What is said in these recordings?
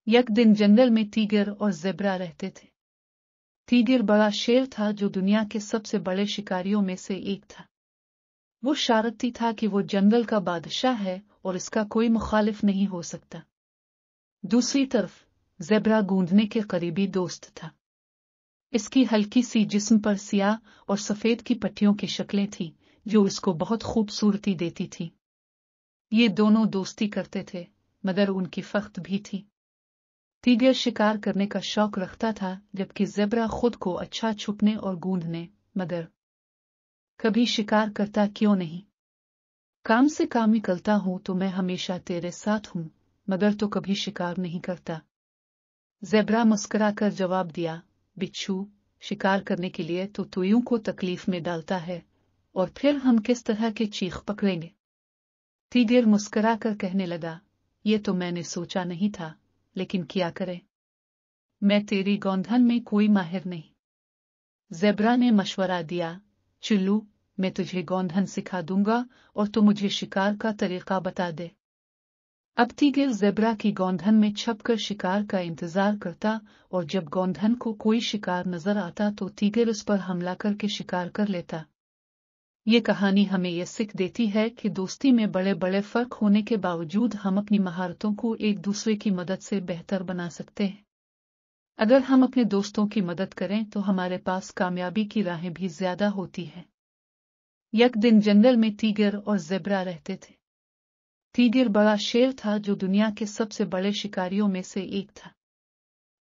एक दिन जंगल में तीगर और ज़ेब्रा रहते थे। तीगर बड़ा शेर था जो दुनिया के सबसे बड़े शिकारियों में से एक था। वो शरारती था कि वो जंगल का बादशाह है और इसका कोई मुखालिफ नहीं हो सकता। दूसरी तरफ ज़ेब्रा गूंधने के करीबी दोस्त था। इसकी हल्की सी जिस्म पर सियाह और सफेद की पट्टियों की शक्लें थीं जो इसको बहुत खूबसूरती देती थी। ये दोनों दोस्ती करते थे मगर उनकी फख्त भी थी। तीगर शिकार करने का शौक रखता था जबकि ज़ेब्रा खुद को अच्छा छुपने और गूंधने मगर कभी शिकार करता क्यों नहीं। काम से काम निकलता हूं तो मैं हमेशा तेरे साथ हूं मगर तो कभी शिकार नहीं करता। ज़ेब्रा मुस्कुराकर जवाब दिया, बिच्छू शिकार करने के लिए तो तुयुं को तकलीफ में डालता है और फिर हम किस तरह के चीख पकड़ेंगे। तीगर मुस्कुराकर कहने लगा, ये तो मैंने सोचा नहीं था, लेकिन क्या करे, मैं तेरी गौंधन में कोई माहिर नहीं। ज़ेब्रा ने मशवरा दिया, चुल्लू मैं तुझे गौंधन सिखा दूंगा और तू मुझे शिकार का तरीका बता दे। अब तीगर ज़ेब्रा की गौंधन में छपकर शिकार का इंतजार करता और जब गौंधन को कोई शिकार नजर आता तो तीगर उस पर हमला करके शिकार कर लेता। ये कहानी हमें यह सीख देती है कि दोस्ती में बड़े बड़े फर्क होने के बावजूद हम अपनी महारतों को एक दूसरे की मदद से बेहतर बना सकते हैं। अगर हम अपने दोस्तों की मदद करें तो हमारे पास कामयाबी की राहें भी ज्यादा होती हैं। एक दिन जंगल में तीगर और ज़ेब्रा रहते थे। तीगर बड़ा शेर था जो दुनिया के सबसे बड़े शिकारियों में से एक था।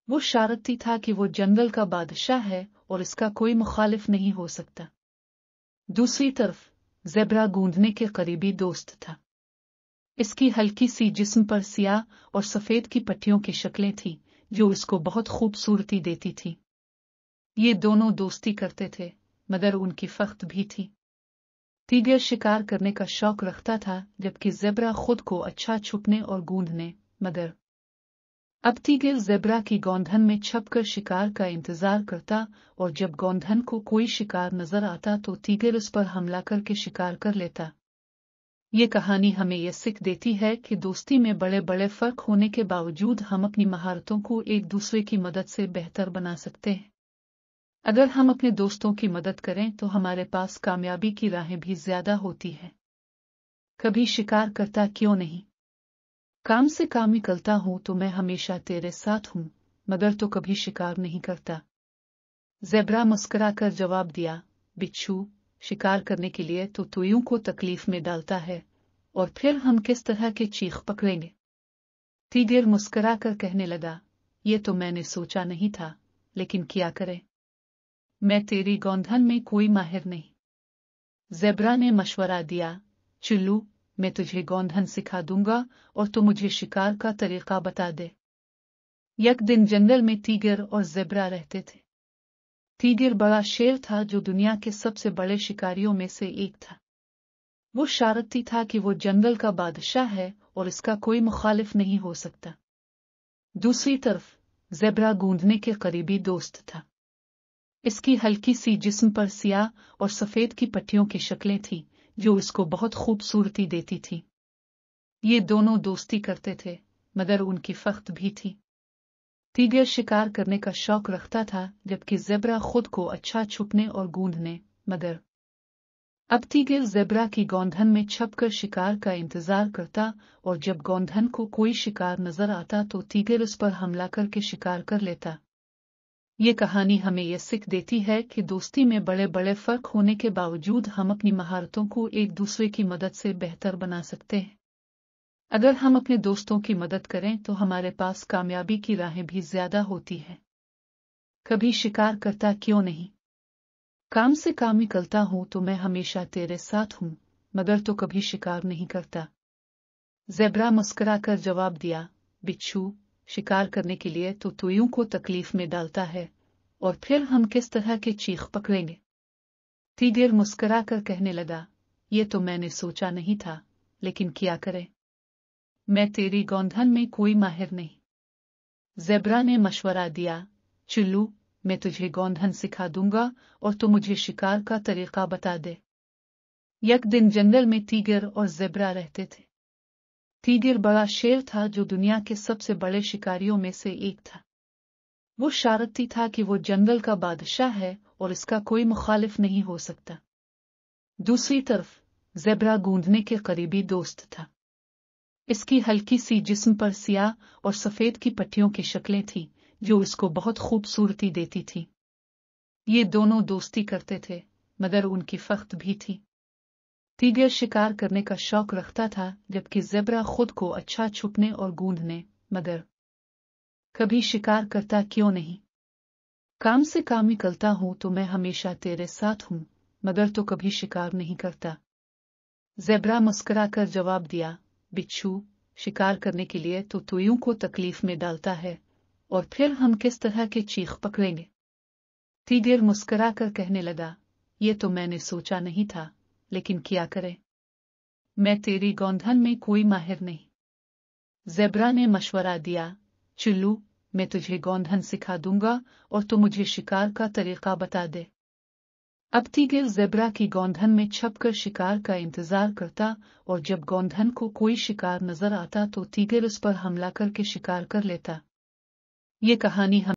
वो शरारती था कि वो जंगल का बादशाह है और इसका कोई मुखालिफ नहीं हो सकता। दूसरी तरफ ज़ेब्रा गूंधने के करीबी दोस्त था। इसकी हल्की सी जिस्म पर सियाह और सफेद की पट्टियों की शक्लें थीं जो इसको बहुत खूबसूरती देती थी। ये दोनों दोस्ती करते थे मगर उनकी फख्त भी थी। तीगर शिकार करने का शौक रखता था जबकि ज़ेब्रा खुद को अच्छा छुपने और गूंधने मगर अब तीगर ज़ेब्रा की गौंधन में छपकर शिकार का इंतजार करता और जब गौंधन को कोई शिकार नजर आता तो तीगर उस पर हमला करके शिकार कर लेता। ये कहानी हमें यह सीख देती है कि दोस्ती में बड़े बड़े फर्क होने के बावजूद हम अपनी महारतों को एक दूसरे की मदद से बेहतर बना सकते हैं। अगर हम अपने दोस्तों की मदद करें तो हमारे पास कामयाबी की राहें भी ज्यादा होती हैं। कभी शिकार करता क्यों नहीं। काम से काम निकलता हूं तो मैं हमेशा तेरे साथ हूं मगर तो कभी शिकार नहीं करता। ज़ेब्रा मुस्कुराकर जवाब दिया, बिच्छू शिकार करने के लिए तो तुयुं को तकलीफ में डालता है और फिर हम किस तरह के चीख पकड़ेंगे। तीगर मुस्कुराकर कहने लगा, ये तो मैंने सोचा नहीं था, लेकिन क्या करे, मैं तेरी गौंधन में कोई माहिर नहीं। ज़ेब्रा ने मशवरा दिया, चुल्लू मैं तुझे गौंधन सिखा दूंगा और तू मुझे शिकार का तरीका बता दे। एक दिन जंगल में तीगर और ज़ेब्रा रहते थे। तीगर बड़ा शेर था जो दुनिया के सबसे बड़े शिकारियों में से एक था। वो शरारती था कि वो जंगल का बादशाह है और इसका कोई मुखालिफ नहीं हो सकता। दूसरी तरफ ज़ेब्रा गूंधने के करीबी दोस्त था। इसकी हल्की सी जिस्म पर सियाह और सफेद की पट्टियों की शक्लें थीं जो इसको बहुत खूबसूरती देती थी। ये दोनों दोस्ती करते थे मगर उनकी फख्त भी थी। तीगर शिकार करने का शौक रखता था जबकि ज़ेब्रा खुद को अच्छा छुपने और गूंधने मगर अब तीगर ज़ेब्रा की गौंधन में छपकर शिकार का इंतजार करता और जब गौंधन को कोई शिकार नजर आता तो तीगर उस पर हमला करके शिकार कर लेता। ये कहानी हमें यह सीख देती है कि दोस्ती में बड़े बड़े फर्क होने के बावजूद हम अपनी महारतों को एक दूसरे की मदद से बेहतर बना सकते हैं। अगर हम अपने दोस्तों की मदद करें तो हमारे पास कामयाबी की राहें भी ज्यादा होती हैं। कभी शिकार करता क्यों नहीं। काम से काम निकलता हूं तो मैं हमेशा तेरे साथ हूं मगर तो कभी शिकार नहीं करता। ज़ेब्रा मुस्कुराकर जवाब दिया, बिच्छू शिकार करने के लिए तो तुयुं को तकलीफ में डालता है और फिर हम किस तरह के चीख पकड़ेंगे। तीगर मुस्कुराकर कहने लगा, ये तो मैंने सोचा नहीं था, लेकिन क्या करे, मैं तेरी गौंधन में कोई माहिर नहीं। ज़ेब्रा ने मशवरा दिया, चुल्लू मैं तुझे गौंधन सिखा दूंगा और तू मुझे शिकार का तरीका बता दे। एक दिन जंगल में तीगर और ज़ेब्रा रहते थे। टीगर बड़ा शेर था जो दुनिया के सबसे बड़े शिकारियों में से एक था। वो शरारती था कि वो जंगल का बादशाह है और इसका कोई मुखालिफ नहीं हो सकता। दूसरी तरफ ज़ेब्रा गूंधने के करीबी दोस्त था। इसकी हल्की सी जिस्म पर सियाह और सफेद की पट्टियों की शक्लें थीं जो इसको बहुत खूबसूरती देती थी। ये दोनों दोस्ती करते थे मगर उनकी फख्त भी थी। टीगर शिकार करने का शौक रखता था जबकि ज़ेब्रा खुद को अच्छा छुपने और गूंधने मगर कभी शिकार करता क्यों नहीं। काम से काम निकलता हूं तो मैं हमेशा तेरे साथ हूं मगर तो कभी शिकार नहीं करता। ज़ेब्रा मुस्कुराकर जवाब दिया, बिच्छू शिकार करने के लिए तो तुयुं को तकलीफ में डालता है और फिर हम किस तरह के चीख पकड़ेंगे। टीगर मुस्कुराकर कहने लगा, ये तो मैंने सोचा नहीं था लेकिन क्या करे, मैं तेरी गौंधन में कोई माहिर नहीं। ज़ेब्रा ने मशवरा दिया, चुल्लू मैं तुझे गौंधन सिखा दूंगा और तू मुझे शिकार का तरीका बता दे। अब टीगर ज़ेब्रा की गौंधन में छपकर शिकार का इंतजार करता और जब गौंधन को कोई शिकार नजर आता तो टीगर उस पर हमला करके शिकार कर लेता। ये कहानी